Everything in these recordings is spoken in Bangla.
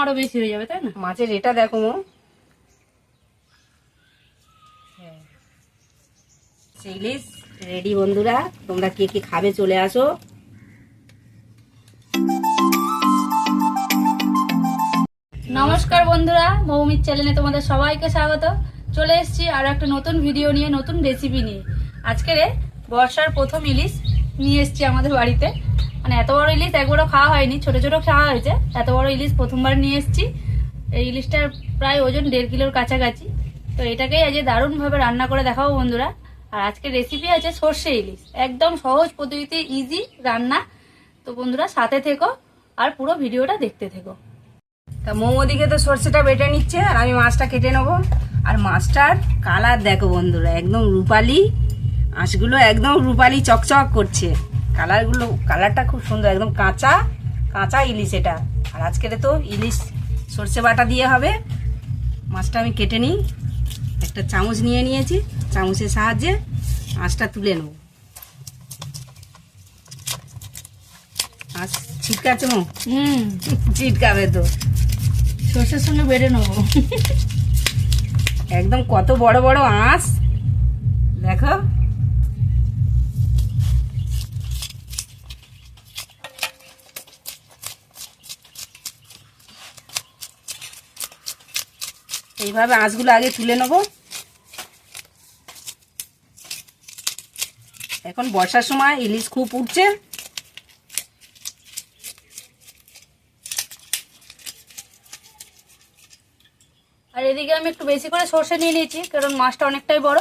আরো বেশি হয়ে যাবে, তাই না? মাছের এটা দেখো ইলিশ রেডি। বন্ধুরা তোমরা কে কে খাবে চলে আসো। নমস্কার বন্ধুরা, মৌমির চ্যানেলে তোমাদের সবাইকে স্বাগত। চলে এসেছি আরো একটা নতুন ভিডিও নিয়ে, নতুন রেসিপি নিয়ে। আজকে বর্ষার প্রথম ইলিশ নিয়ে এসেছি আমাদের বাড়িতে। মানে এত বড় ইলিশ একবারও খাওয়া হয়নি, ছোট ছোট খাওয়া হয়েছে। এত বড় ইলিশ প্রথমবার নিয়ে এসেছি। এই ইলিশটার প্রায় ওজন 1.5 কিলোর কাছাকাছি। তো এটাকেই আজকে দারুণভাবে রান্না করে দেখাবো বন্ধুরা। আর আজকের রেসিপি আছে সর্ষে ইলিশ, একদম সহজ পদ্ধতিতে ইজি রান্না। তো বন্ধুরা সাথে থেকো আর পুরো ভিডিওটা দেখতে থেকো। তা মোমোদিকে তো সর্ষেটা বেটে নিচ্ছে আর আমি মাছটা কেটে নেবো। আর মাছটার কালার দেখো বন্ধুরা, একদম রূপালি। আঁশগুলো একদম রূপালি চকচক করছে। কালারটা খুব সুন্দর, একদম কাঁচা কাঁচা ইলিশ এটা। আর আজকের তো ইলিশ সর্ষে বাটা দিয়ে হবে। মাছটা আমি কেটে নিই। একটা চামচ নিয়ে নিয়েছি, চামচের সাহায্যে আঁশটা তুলে নেব। আঁশ ছিটকাচ্ছে মো? ছিটকাবে তো, সর্ষের সঙ্গে বেড়ে নেবো। একদম কত বড় বড় আঁশ দেখো। এইভাবে আঁশগুলো আগে তুলে নেব। এখন বর্ষার সময় ইলিশ খুব উঠছে। আর এদিকে আমি একটু বেশি করে সর্ষে নিয়ে নিয়েছি, কারণ মাছটা অনেকটাই বড়।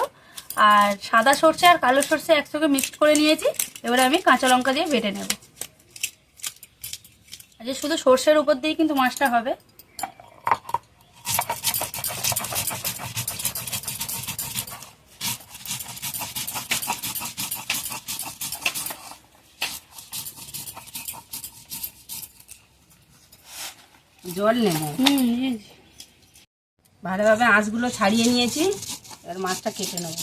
আর সাদা সর্ষে আর কালো সর্ষে একসঙ্গে মিক্সড করে নিয়েছি। এবারে আমি কাঁচা লঙ্কা দিয়ে বেটে নেব। আজকে শুধু সর্ষের উপর দিয়ে কিন্তু মাছটা হবে। জল নেব। ভালোভাবে আঁশগুলো ছাড়িয়ে নিয়েছি। এবার মাছটা কেটে নেব।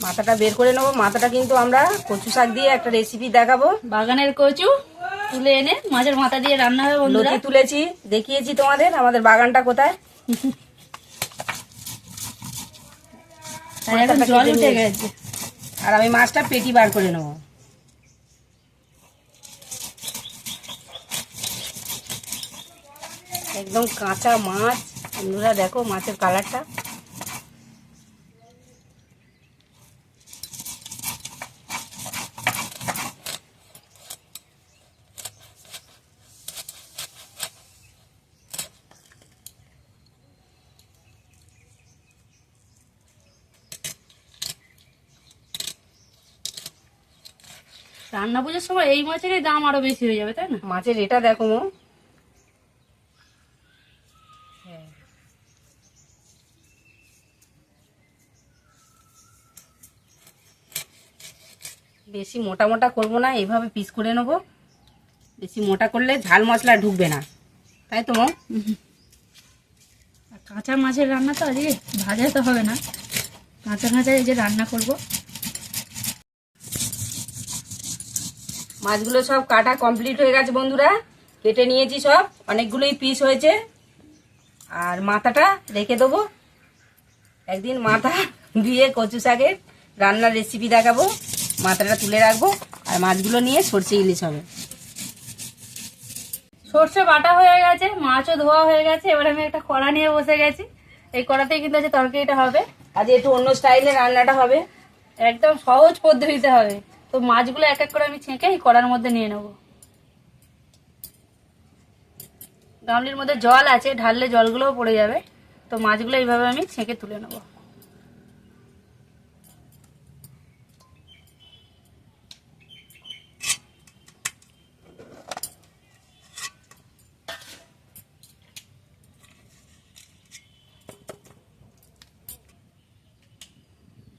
মাথাটা বের করে নেবো। মাথাটা কিন্তু আমরা কচু শাক দিয়ে একটা রেসিপি দেখাবো। বাগানের কচু তুলে এনে মাছের মাথা দিয়ে রান্না হবে বন্ধুরা। লতি তুলেছি, দেখিয়েছি তোমাদের আমাদের বাগানটা কোথায়। এখন জল উঠে গেছে। আর আমি মাছটা পেটি বার করে নেব। একদম কাঁচা মাছ বন্ধুরা, দেখো মাছের কালারটা। রান্না পুজোর সময় এই মাছেরই দাম আরো বেশি হয়ে যাবে, তাই না? মাছের এটা দেখো মো। বেশি মোটা মোটা করবো না, এইভাবে পিস করে নেবো। বেশি মোটা করলে ঝাল মশলা ঢুকবে না, তাই তো মো? কাঁচা মাছের রান্না তো আজকে ভাজা তো হবে না, কাঁচা কাঁচা এই যে রান্না করব। মাছগুলো সব কাটা কমপ্লিট হয়ে গেছে বন্ধুরা, কেটে নিয়েছি সব, অনেকগুলোই পিস হয়েছে। আর মাথাটা রেখে দেবো। একদিন মাথা দিয়ে কচু শাকের রান্নার রেসিপি দেখাবো। মাথাটা তুলে রাখবো আর মাছগুলো নিয়ে সর্ষে ইলিশ হবে। সর্ষে বাটা হয়ে গেছে, মাছও ধোয়া হয়ে গেছে। এবার আমি একটা কড়া নিয়ে বসে গেছি। এই কড়াতেই কিন্তু আজকে তরকারিটা হবে। আজ একটু অন্য স্টাইলে রান্নাটা হবে, একদম সহজ পদ্ধতিতে হবে। তো মাছগুলো এক এক করে আমি ছেঁকে এই কড়ার মধ্যে নিয়ে নেব। গামলির মধ্যে জল আছে, ঢাললে জলগুলোও পড়ে যাবে। তো মাছগুলো এইভাবে আমি ছেঁকে তুলে নেব।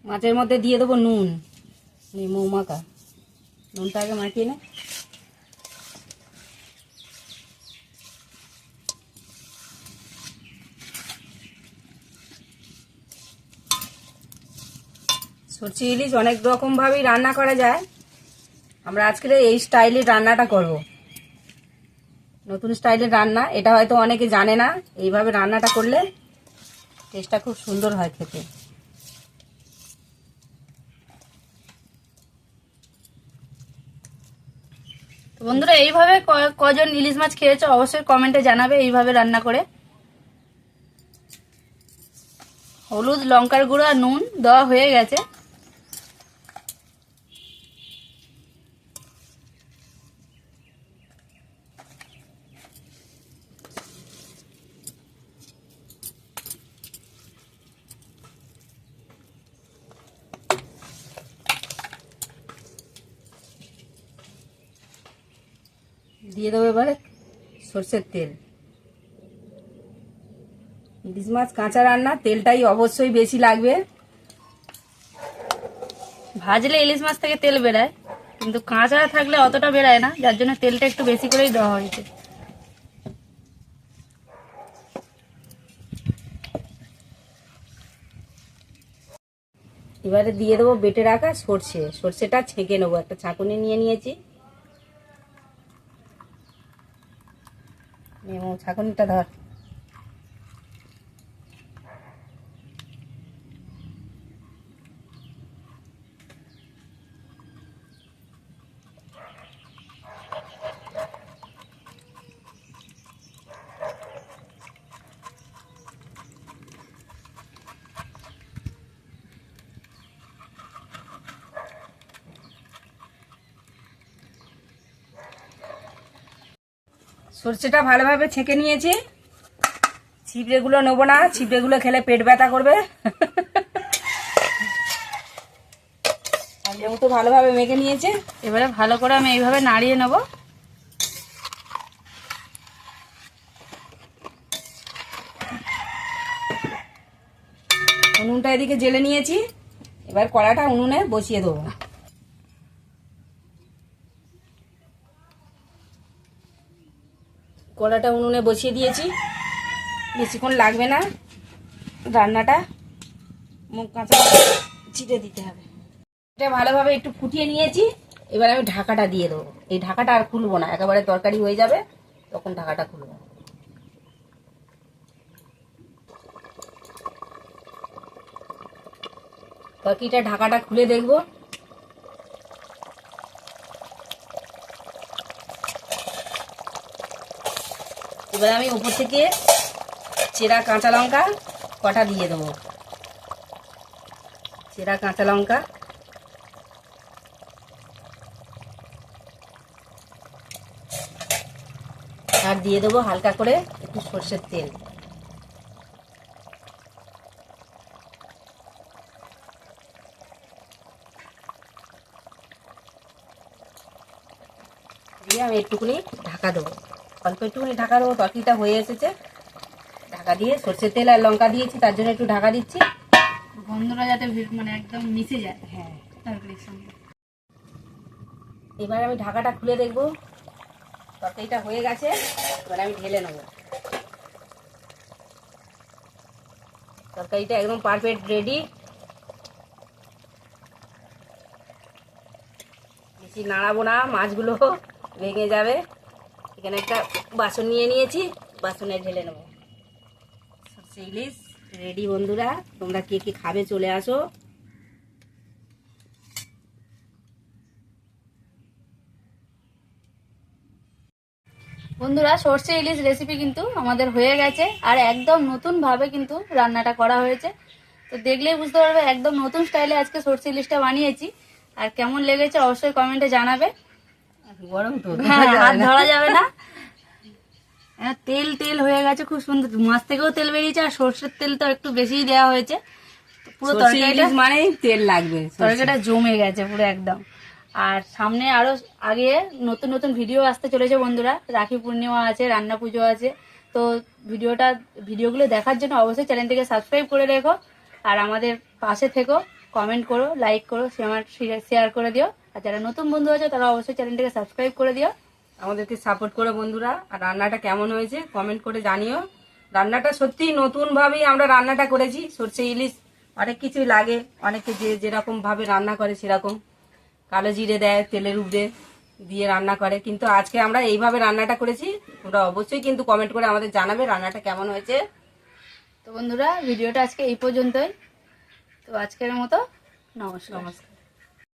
মাছের মধ্যে দিয়ে দেবো নুন, মৌমাখা। নুনটা আগে মাখিয়ে নে। সরষে ইলিশ অনেক রকম ভাবেই রান্না করা যায়, আমরা আজকে এই স্টাইলে রান্নাটা করব। নতুন স্টাইলের রান্না, এটা হয়তো অনেকে জানে না। এইভাবে রান্নাটা করলে টেস্টটা খুব সুন্দর হয় খেতে। তো বন্ধুরা, এইভাবে কজন ইলিশ মাছ খেয়েছো অবশ্যই কমেন্টে জানাবে এইভাবে রান্না করে। হলুদ, লঙ্কার গুঁড়ো আর নুন দেওয়া হয়ে গেছে। দিয়ে দেবো এবারে সরষের তেল। ইলিশ মাছ কাঁচা রান্না, তেলটাই অবশ্যই বেশি লাগবে। ভাজলে ইলিশ মাছ থেকে তেল বেরায়, কিন্তু কাঁচা থাকলে অতটা বেরায় না, যার জন্য তেলটা একটু বেশি করেই দেওয়া হয়েছে। এবারে দিয়ে দেবো বেটে রাখা সর্ষে। সর্ষেটা ছেঁকে নেবো, একটা ছাঁকুনি নিয়ে নিয়েছি। ছাঁকুনিটা ধর। সর্ষেটা ভালোভাবে ছেঁকে নিয়েছি। ছিবড়েগুলো নেবো না, ছিবড়েগুলো খেলে পেট ব্যথা করবে। যেহেতু ভালোভাবে মেখে নিয়েছে, এবারে ভালো করে আমি এইভাবে নাড়িয়ে নেব। উনুনটা এদিকে জেলে নিয়েছি, এবার কড়াটা উনুনে বসিয়ে দেবো। কড়াটা উনুনে বসিয়ে দিয়েছি, বেশিক্ষণ লাগবে না রান্নাটা। মুখ কাঁচা ছিটে দিতে হবে। এটা ভালোভাবে একটু ফুটিয়ে নিয়েছি, এবার আমি ঢাকাটা দিয়ে দেবো। এই ঢাকাটা আর খুলবো না, একেবারে তরকারি হয়ে যাবে তখন ঢাকাটা খুলবো। তরকারিটা ঢাকাটা খুলে দেখবো। এবার আমি উপর থেকে চেরা কাঁচা লঙ্কা কটা দিয়ে দেবো। চেরা কাঁচা লঙ্কা, আর দিয়ে দেবো হালকা করে একটু সর্ষের তেল। দিয়ে আমি একটুকুনি ঢাকা দেবো, অল্প একটুকুনি ঢাকা দেবো। তরকারিটা হয়ে এসেছে, ঢাকা দিয়ে সর্ষের তেল আর লঙ্কা দিয়েছি, তার জন্য একটু ঢাকা দিচ্ছি। গন্ধটা যাতে মানে একদম মিশে যায় হ্যাঁ, তরকারির সঙ্গে। এবার আমি ঢাকাটা খুলে দেখবো, তরকারিটা হয়ে গেছে। এবার আমি ঢেলে নেবো। তরকারিটা একদম পারফেক্ট রেডি। বেশি নাড়াবো না, মাছগুলো ভেঙে যাবে। এখানে একটা বাসন নিয়ে নিয়েছি, বাসনে ঢেলে নেবো। সরষে ইলিশ রেডি। বন্ধুরা, তোমরা কে কে খাবে চলে আসো। বন্ধুরা, সর্ষে ইলিশ রেসিপি কিন্তু আমাদের হয়ে গেছে, আর একদম নতুন ভাবে কিন্তু রান্নাটা করা হয়েছে। তো দেখলেই বুঝতে পারবে একদম নতুন স্টাইলে আজকে সর্ষে ইলিশটা বানিয়েছি। আর কেমন লেগেছে অবশ্যই কমেন্টে জানাবে। গরম তো, হ্যাঁ, হাত ধরা যাবে না। তেল তেল হয়ে গেছে, খুব সুন্দর। মাছ থেকেও তেল বেরিয়েছে, আর সর্ষের তেল তো একটু বেশিই দেওয়া হয়েছে। পুরো তরকারিটা মানেই তেল লাগবে, তরকারিটা জমে গেছে পুরো একদম। আর সামনে আরো আগে নতুন নতুন ভিডিও আসতে চলেছে বন্ধুরা। রাখি পূর্ণিমা আছে, রান্না পুজো আছে। তো ভিডিওগুলো দেখার জন্য অবশ্যই চ্যানেলটিকে সাবস্ক্রাইব করে রেখো, আর আমাদের পাশে থেকো। কমেন্ট করো, লাইক করো, শেয়ার করে দিও। আর যারা নতুন বন্ধু আছে তারা অবশ্যই চ্যানেলটিকে সাবস্ক্রাইব করে দিও। আমাদেরকে সাপোর্ট করো বন্ধুরা। আর রান্নাটা কেমন হয়েছে কমেন্ট করে জানিও। রান্নাটা সত্যি নতুন ভাবেই আমরা রান্নাটা করেছি। সরষে ইলিশ অনেক কিছুই লাগে, অনেকে যে যেরকম ভাবে রান্না করে সেরকম কালো জিরে দেয় তেলের উপরে দিয়ে রান্না করে, কিন্তু আজকে আমরা এইভাবে রান্নাটা করেছি। তোমরা অবশ্যই কিন্তু কমেন্ট করে আমাদের জানাবে রান্নাটা কেমন হয়েছে। তো বন্ধুরা ভিডিওটা আজকে এই পর্যন্তই। তো আজকের মতো নমস্কার। নমস্কার।